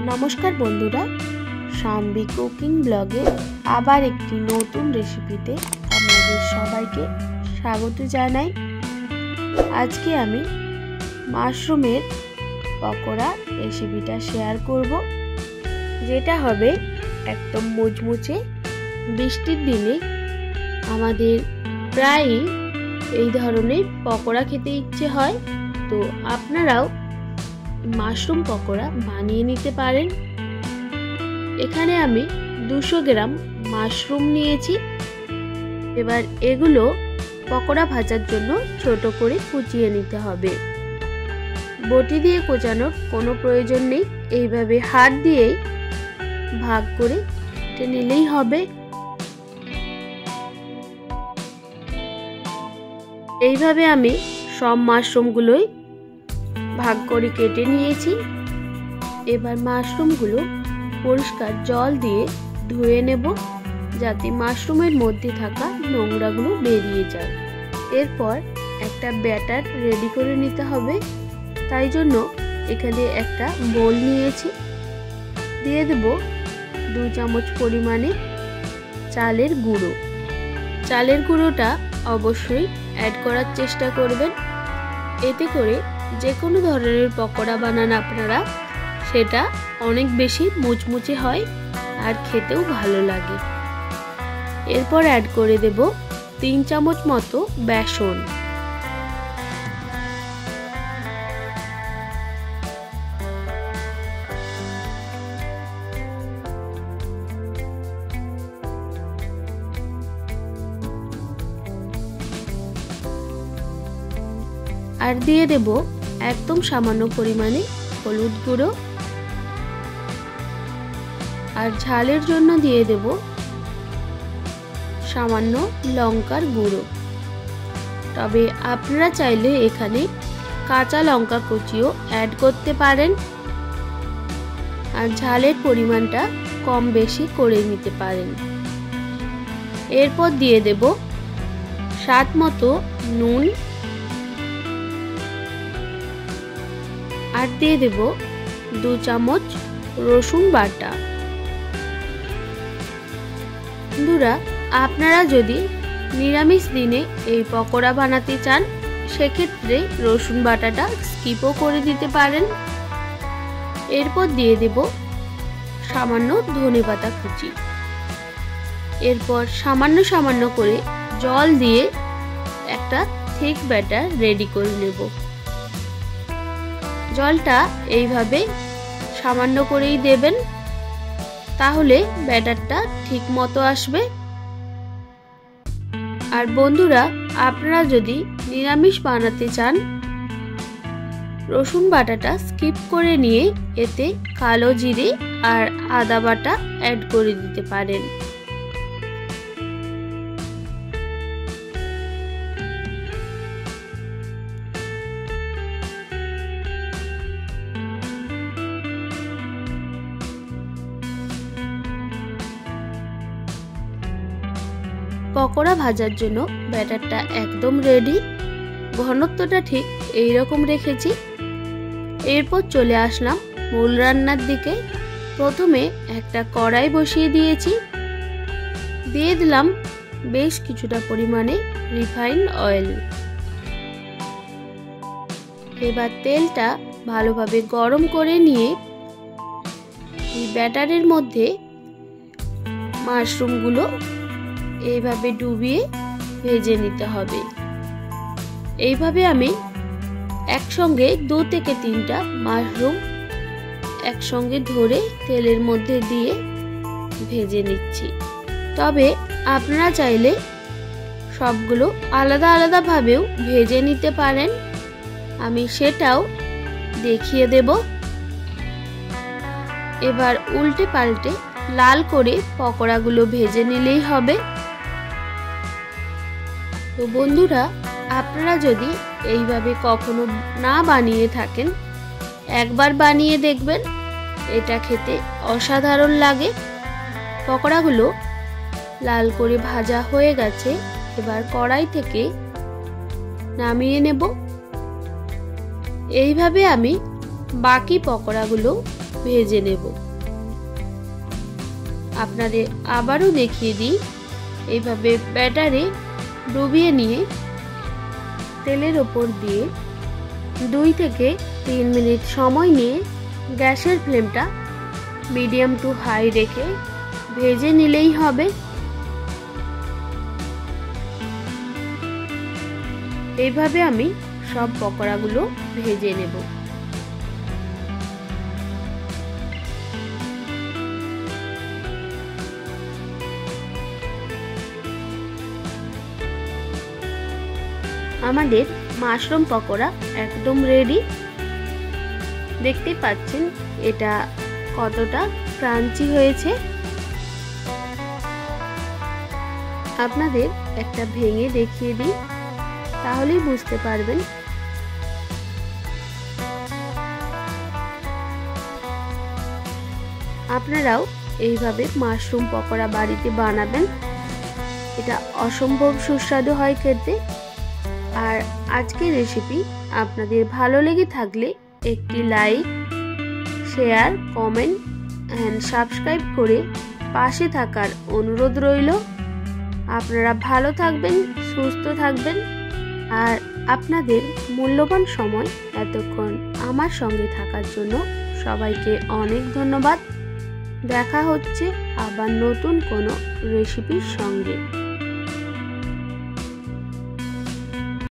নমস্কার বন্ধুরা, শাম্বী কুকিং ব্লগে আবার একটি নতুন রেসিপিতে আপনাদের সবাইকে স্বাগত জানাই। আজকে আমি মাশরুমের পকোড়া রেসিপিটা শেয়ার করব, যেটা হবে একদম মুচমুচে। বৃষ্টির দিনে আমাদের প্রায়ই এই ধরনের পকোড়া খেতে ইচ্ছে হয়, তো আপনারাও মাশরুম পকোড়া বানিয়ে নিতে পারেন। এখানে আমি 200 গ্রাম মাশরুম নিয়েছি। এবার এগুলো পকোড়া ভাজার জন্য ছোট করে কুচিয়ে নিতে হবে। বটি দিয়ে কোচানোর কোনো প্রয়োজন নেই, এইভাবে হাত দিয়েই ভাগ করে কেটে নিলেই হবে। এইভাবে আমি সব মাশরুমগুলোই ভাগ করে কেটে নিয়েছি। এবার মাশরুমগুলো পরিষ্কার জল দিয়ে ধুয়ে নেব, যাতে মাশরুমের মধ্যে থাকা নোংরাগুলো বেরিয়ে যায়। এরপর একটা ব্যাটার রেডি করে নিতে হবে। তাই জন্য এখানে একটা বোল নিয়েছি, দিয়ে দেব 2 চামচ পরিমাণে চালের গুঁড়ো। চালের গুঁড়োটা অবশ্যই অ্যাড করার চেষ্টা করবেন, এতে করে যে কোনো ধরনের পকোড়া বানান আপনারা, সেটা অনেক বেশি মুচমুচে হয় আর খেতেও ভালো লাগে। এরপর অ্যাড করে দেব 3 চামচ মতো বেসন। আর দিয়ে দেব একদম সামান্য পরিমাণে হলুদ গুঁড়ো, আর ঝালের জন্য দিয়ে দেব সামান্য লঙ্কার গুঁড়ো। তবে আপনারা চাইলে এখানে কাঁচা লঙ্কা কুচিও অ্যাড করতে পারেন, আর ঝালের পরিমাণটা কম বেশি করে নিতে পারেন। এরপর দিয়ে দেব স্বাদ মতো নুন, আর দিয়ে দেব 2 চামচ রসুন বাটা। বন্ধুরা, আপনারা যদি নিরামিষ দিনে এই পকোড়া বানাতে চান, সেক্ষেত্রে রসুন বাটাটা স্কিপও করে দিতে পারেন। এরপর দিয়ে দেব সামান্য ধনেপাতা কুচি। এরপর সামান্য করে জল দিয়ে একটা থিক ব্যাটার রেডি করে নেব। জলটা এইভাবে সামান্য করেই দেবেন, তাহলে ব্যাটারটা ঠিক মতো আসবে। আর বন্ধুরা, আপনারা যদি নিরামিষ বানাতে চান, রসুন বাটাটা স্কিপ করে নিয়ে এতে কালো জিরে আর আদা বাটা অ্যাড করে দিতে পারেন। পকোড়া ভাজার জন্য ব্যাটারটা একদম রেডি। ঘনত্বটা ঠিক এই রকম রেখেছি। এরপর চলে আসলাম মূল রান্নার দিকে। প্রথমে একটা কড়াই বসিয়ে দিয়েছি, দিয়ে দিলাম বেশ কিছুটা পরিমাণে রিফাইন্ড অয়েল। এবার তেলটা ভালোভাবে গরম করে নিয়ে এই ব্যাটারের মধ্যে মাশরুমগুলো এইভাবে ডুবিয়ে ভেজে নিতে হবে। এইভাবে আমি একসঙ্গে 2 থেকে 3টা মাশরুম একসঙ্গে ধরে তেলের মধ্যে দিয়ে ভেজে নিচ্ছি। তবে আপনারা চাইলে সবগুলো আলাদা আলাদাভাবেও ভেজে নিতে পারেন, আমি সেটাও দেখিয়ে দেব। এবার উল্টে পাল্টে লাল করে পকোড়াগুলো ভেজে নিলেই হবে। তো বন্ধুরা, আপনারা যদি এইভাবে কখনো না বানিয়ে থাকেন, একবার বানিয়ে দেখবেন, এটা খেতে অসাধারণ লাগে। পকোড়াগুলো লাল করে ভাজা হয়ে গেছে, এবার কড়াই থেকে নামিয়ে নেব। এইভাবে আমি বাকি পকোড়াগুলো ভেজে নেব। আপনাদের আবারও দেখিয়ে দিই, এইভাবে ব্যাটারে ডুবিয়ে নিয়ে তেলের ওপর দিয়ে 2 থেকে 3 মিনিট সময় নিয়ে গ্যাসের ফ্লেমটা মিডিয়াম টু হাই রেখে ভেজে নিলেই হবে। এইভাবে আমি সব পকোড়াগুলো ভেজে নেব। আমাদের মাশরুম পকোড়া একদম রেডি। দেখতেই পাচ্ছেন এটা কতটা ক্রাঞ্চি হয়েছে। আপনাদের একটা ভেঙে দেখিয়ে দিই, তাহলেই বুঝতে পারবেন। আপনারাও এইভাবে মাশরুম পকোড়া বাড়িতে বানাবেন, এটা অসম্ভব সুস্বাদু হয় খেতে। আর আজকের রেসিপি আপনাদের ভালো লেগে থাকলে একটি like, share, comment and subscribe করে পাশে থাকার অনুরোধ রইল। আপনারা ভালো থাকবেন, সুস্থ থাকবেন, আর আপনাদের মূল্যবান সময় এতক্ষণ আমার সঙ্গে থাকার জন্য সবাইকে অনেক ধন্যবাদ। দেখা হচ্ছে আবার নতুন কোনো রেসিপির সঙ্গে।